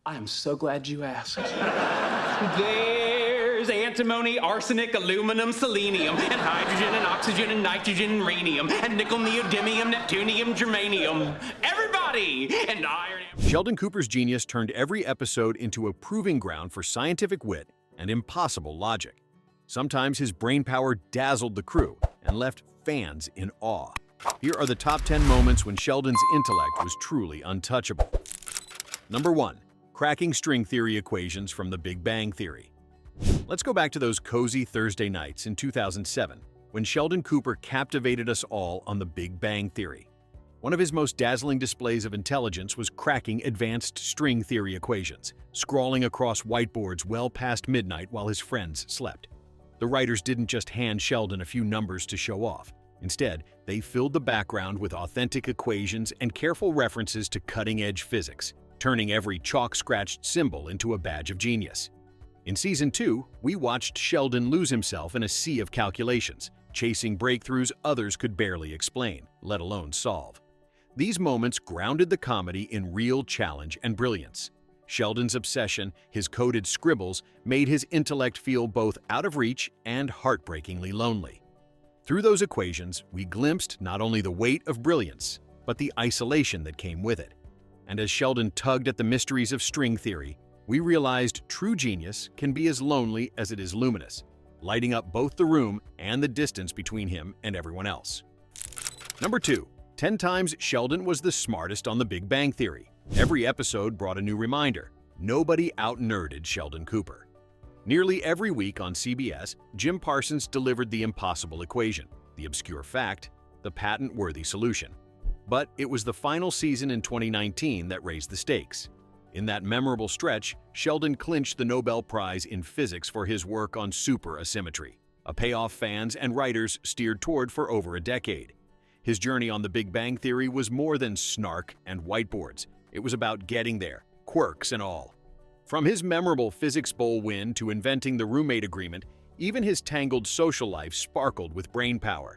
I am so glad you asked. There's antimony, arsenic, aluminum, selenium, and hydrogen, and oxygen, and nitrogen, and rhenium, and nickel, neodymium, neptunium, germanium. Everybody! And iron. Sheldon Cooper's genius turned every episode into a proving ground for scientific wit and impossible logic. Sometimes his brainpower dazzled the crew and left fans in awe. Here are the top 10 moments when Sheldon's intellect was truly untouchable. Number 1. Cracking string theory equations from the Big Bang Theory. Let's go back to those cozy Thursday nights in 2007, when Sheldon Cooper captivated us all on the Big Bang Theory. One of his most dazzling displays of intelligence was cracking advanced string theory equations, scrawling across whiteboards well past midnight while his friends slept. The writers didn't just hand Sheldon a few numbers to show off. Instead, they filled the background with authentic equations and careful references to cutting-edge physics, turning every chalk-scratched symbol into a badge of genius. In Season 2, we watched Sheldon lose himself in a sea of calculations, chasing breakthroughs others could barely explain, let alone solve. These moments grounded the comedy in real challenge and brilliance. Sheldon's obsession, his coded scribbles, made his intellect feel both out of reach and heartbreakingly lonely. Through those equations, we glimpsed not only the weight of brilliance, but the isolation that came with it. And as Sheldon tugged at the mysteries of string theory, we realized true genius can be as lonely as it is luminous, lighting up both the room and the distance between him and everyone else. Number 2. 10 times Sheldon was the smartest on the Big Bang Theory. Every episode brought a new reminder. Nobody out-nerded Sheldon Cooper. Nearly every week on CBS, Jim Parsons delivered the impossible equation, the obscure fact, the patent-worthy solution. But it was the final season in 2019 that raised the stakes. In that memorable stretch, Sheldon clinched the Nobel Prize in physics for his work on superasymmetry, a payoff fans and writers steered toward for over a decade. His journey on the Big Bang Theory was more than snark and whiteboards. It was about getting there, quirks and all. From his memorable physics bowl win to inventing the roommate agreement, even his tangled social life sparkled with brainpower.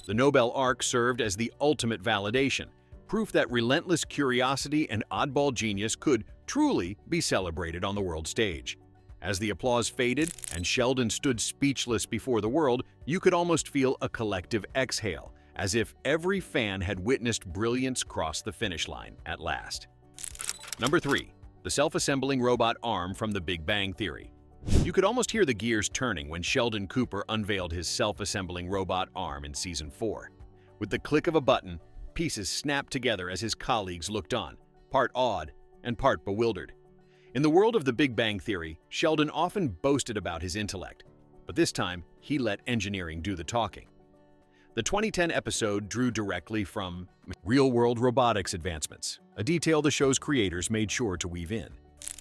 The Nobel arc served as the ultimate validation, proof that relentless curiosity and oddball genius could truly be celebrated on the world stage. As the applause faded and Sheldon stood speechless before the world, you could almost feel a collective exhale, as if every fan had witnessed brilliance cross the finish line at last. Number 3. The self-assembling robot arm from the Big Bang Theory. You could almost hear the gears turning when Sheldon Cooper unveiled his self-assembling robot arm in Season 4. With the click of a button, pieces snapped together as his colleagues looked on, part awed and part bewildered. In the world of the Big Bang Theory, Sheldon often boasted about his intellect, but this time he let engineering do the talking. The 2010 episode drew directly from real-world robotics advancements, a detail the show's creators made sure to weave in.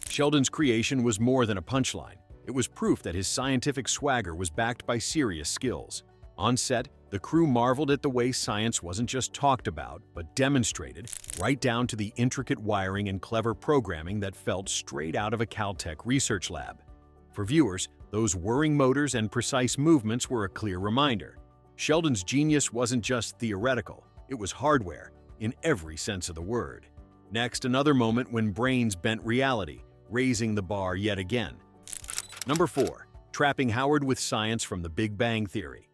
Sheldon's creation was more than a punchline. It was proof that his scientific swagger was backed by serious skills. On set, the crew marveled at the way science wasn't just talked about, but demonstrated, right down to the intricate wiring and clever programming that felt straight out of a Caltech research lab. For viewers, those whirring motors and precise movements were a clear reminder. Sheldon's genius wasn't just theoretical, it was hardware, in every sense of the word. Next, another moment when brains bent reality, raising the bar yet again. Number 4. Trapping Howard with science from the Big Bang Theory.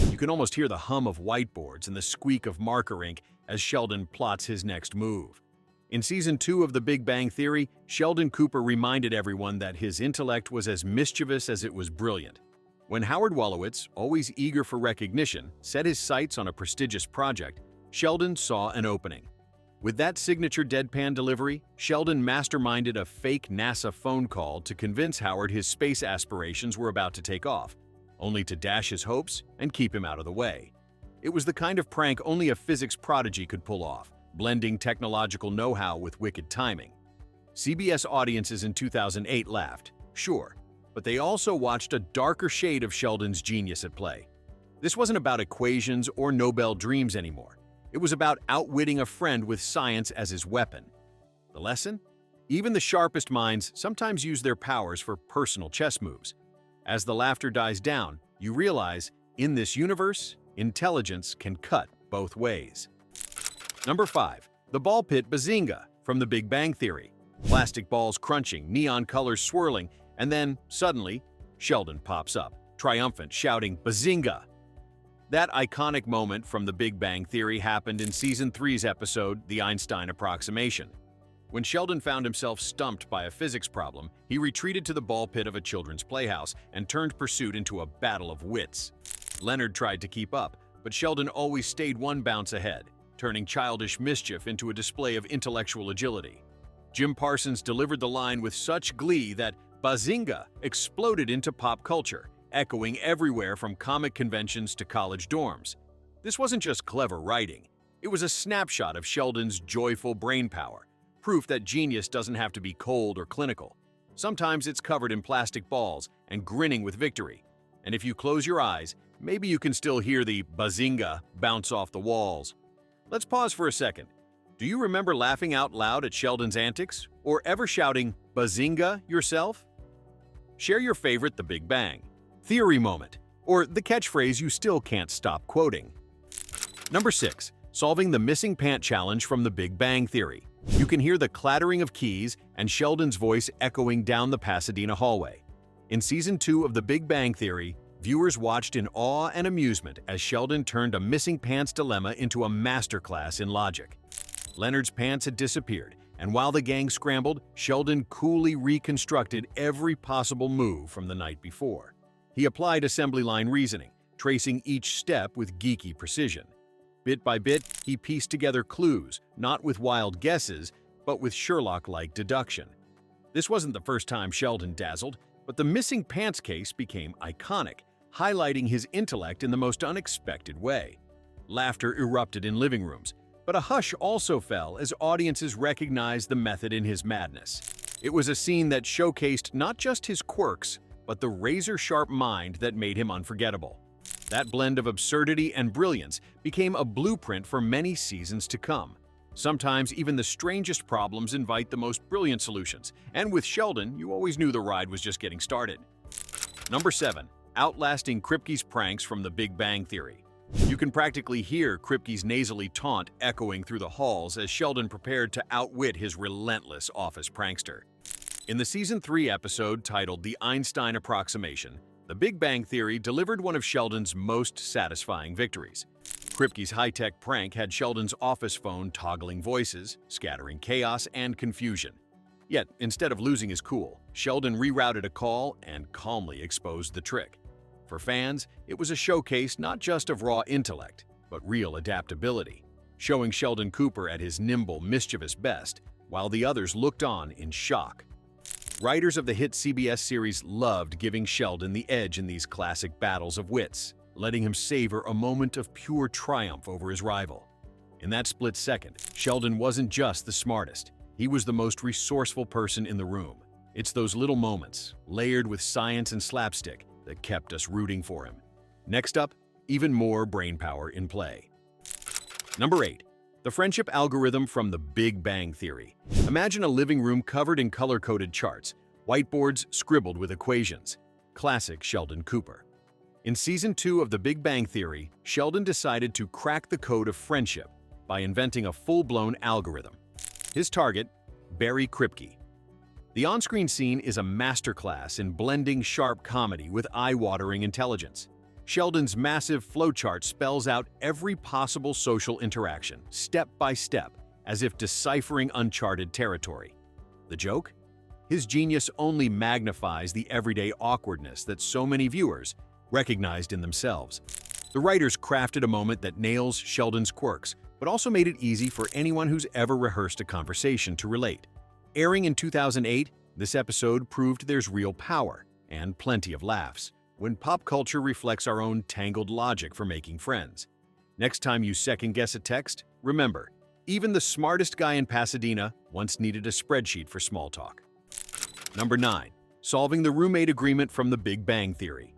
You can almost hear the hum of whiteboards and the squeak of marker ink as Sheldon plots his next move. In Season 2 of The Big Bang Theory, Sheldon Cooper reminded everyone that his intellect was as mischievous as it was brilliant. When Howard Wolowitz, always eager for recognition, set his sights on a prestigious project, Sheldon saw an opening. With that signature deadpan delivery, Sheldon masterminded a fake NASA phone call to convince Howard his space aspirations were about to take off, only to dash his hopes and keep him out of the way. It was the kind of prank only a physics prodigy could pull off, blending technological know-how with wicked timing. CBS audiences in 2008 laughed, sure, but they also watched a darker shade of Sheldon's genius at play. This wasn't about equations or Nobel dreams anymore. It was about outwitting a friend with science as his weapon. The lesson? Even the sharpest minds sometimes use their powers for personal chess moves. As the laughter dies down, you realize, in this universe, intelligence can cut both ways. Number 5. The ball pit Bazinga from the Big Bang Theory. Plastic balls crunching, neon colors swirling, and then, suddenly, Sheldon pops up, triumphant, shouting, "Bazinga!" That iconic moment from The Big Bang Theory happened in Season 3's episode, The Einstein Approximation. When Sheldon found himself stumped by a physics problem, he retreated to the ball pit of a children's playhouse and turned pursuit into a battle of wits. Leonard tried to keep up, but Sheldon always stayed one bounce ahead, turning childish mischief into a display of intellectual agility. Jim Parsons delivered the line with such glee that Bazinga exploded into pop culture, echoing everywhere from comic conventions to college dorms. This wasn't just clever writing. It was a snapshot of Sheldon's joyful brainpower, proof that genius doesn't have to be cold or clinical. Sometimes it's covered in plastic balls and grinning with victory. And if you close your eyes, maybe you can still hear the Bazinga bounce off the walls. Let's pause for a second. Do you remember laughing out loud at Sheldon's antics, or ever shouting Bazinga yourself? Share your favorite The Big Bang Theory moment, or the catchphrase you still can't stop quoting. Number 6. Solving the missing pant challenge from The Big Bang Theory. You can hear the clattering of keys and Sheldon's voice echoing down the Pasadena hallway. In Season 2 of The Big Bang Theory, viewers watched in awe and amusement as Sheldon turned a missing pants dilemma into a masterclass in logic. Leonard's pants had disappeared, and while the gang scrambled, Sheldon coolly reconstructed every possible move from the night before. He applied assembly line reasoning, tracing each step with geeky precision. Bit by bit, he pieced together clues, not with wild guesses, but with Sherlock-like deduction. This wasn't the first time Sheldon dazzled, but the missing pants case became iconic, highlighting his intellect in the most unexpected way. Laughter erupted in living rooms, but a hush also fell as audiences recognized the method in his madness. It was a scene that showcased not just his quirks, but the razor-sharp mind that made him unforgettable. That blend of absurdity and brilliance became a blueprint for many seasons to come. Sometimes even the strangest problems invite the most brilliant solutions, and with Sheldon, you always knew the ride was just getting started. Number 7. Outlasting Kripke's pranks from The Big Bang Theory. You can practically hear Kripke's nasally taunt echoing through the halls as Sheldon prepared to outwit his relentless office prankster. In the Season 3 episode titled The Einstein Approximation, The Big Bang Theory delivered one of Sheldon's most satisfying victories. Kripke's high-tech prank had Sheldon's office phone toggling voices, scattering chaos and confusion. Yet, instead of losing his cool, Sheldon rerouted a call and calmly exposed the trick. For fans, it was a showcase not just of raw intellect, but real adaptability, showing Sheldon Cooper at his nimble, mischievous best, while the others looked on in shock. Writers of the hit CBS series loved giving Sheldon the edge in these classic battles of wits, letting him savor a moment of pure triumph over his rival. In that split second, Sheldon wasn't just the smartest, he was the most resourceful person in the room. It's those little moments, layered with science and slapstick, that kept us rooting for him. Next up, even more brainpower in play. Number 8. The friendship algorithm from The Big Bang Theory. Imagine a living room covered in color-coded charts, whiteboards scribbled with equations. Classic Sheldon Cooper. In Season 2 of The Big Bang Theory, Sheldon decided to crack the code of friendship by inventing a full-blown algorithm. His target, Barry Kripke. The on-screen scene is a masterclass in blending sharp comedy with eye-watering intelligence. Sheldon's massive flowchart spells out every possible social interaction, step by step, as if deciphering uncharted territory. The joke? His genius only magnifies the everyday awkwardness that so many viewers recognized in themselves. The writers crafted a moment that nails Sheldon's quirks, but also made it easy for anyone who's ever rehearsed a conversation to relate. Airing in 2008, this episode proved there's real power and plenty of laughs when pop culture reflects our own tangled logic for making friends. Next time you second-guess a text, remember, even the smartest guy in Pasadena once needed a spreadsheet for small talk. Number 9. Solving the roommate agreement from The Big Bang Theory.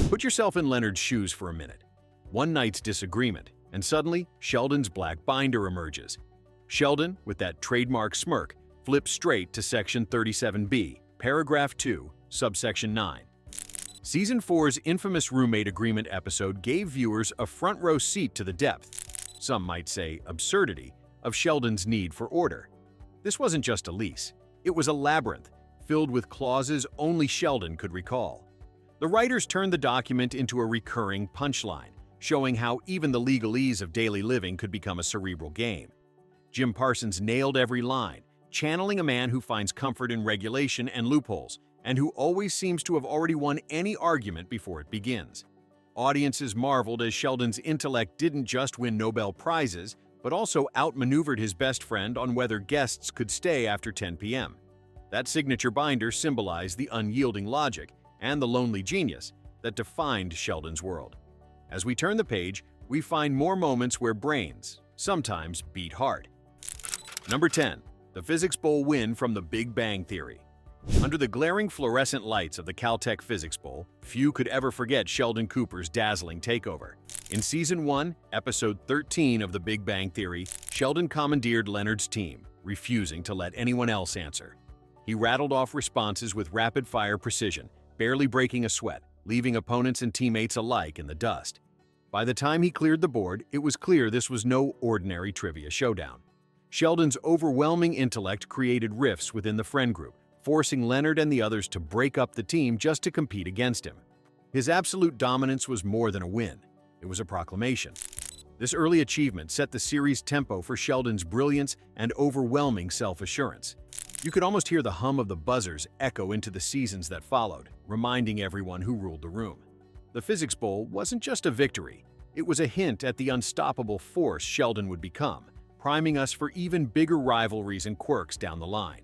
Put yourself in Leonard's shoes for a minute. One night's disagreement, and suddenly Sheldon's black binder emerges. Sheldon, with that trademark smirk, flips straight to Section 37B, Paragraph 2, Subsection 9. Season 4's infamous roommate agreement episode gave viewers a front-row seat to the depth, some might say absurdity, of Sheldon's need for order. This wasn't just a lease. It was a labyrinth, filled with clauses only Sheldon could recall. The writers turned the document into a recurring punchline, showing how even the legalese of daily living could become a cerebral game. Jim Parsons nailed every line, channeling a man who finds comfort in regulation and loopholes, and who always seems to have already won any argument before it begins. Audiences marveled as Sheldon's intellect didn't just win Nobel Prizes, but also outmaneuvered his best friend on whether guests could stay after 10 p.m. That signature binder symbolized the unyielding logic and the lonely genius that defined Sheldon's world. As we turn the page, we find more moments where brains sometimes beat hard. Number 10. The Physics Bowl win from the Big Bang Theory. Under the glaring fluorescent lights of the Caltech Physics Bowl, few could ever forget Sheldon Cooper's dazzling takeover. In Season 1, Episode 13 of The Big Bang Theory, Sheldon commandeered Leonard's team, refusing to let anyone else answer. He rattled off responses with rapid-fire precision, barely breaking a sweat, leaving opponents and teammates alike in the dust. By the time he cleared the board, it was clear this was no ordinary trivia showdown. Sheldon's overwhelming intellect created rifts within the friend group, forcing Leonard and the others to break up the team just to compete against him. His absolute dominance was more than a win. It was a proclamation. This early achievement set the series' tempo for Sheldon's brilliance and overwhelming self-assurance. You could almost hear the hum of the buzzers echo into the seasons that followed, reminding everyone who ruled the room. The Physics Bowl wasn't just a victory. It was a hint at the unstoppable force Sheldon would become, priming us for even bigger rivalries and quirks down the line.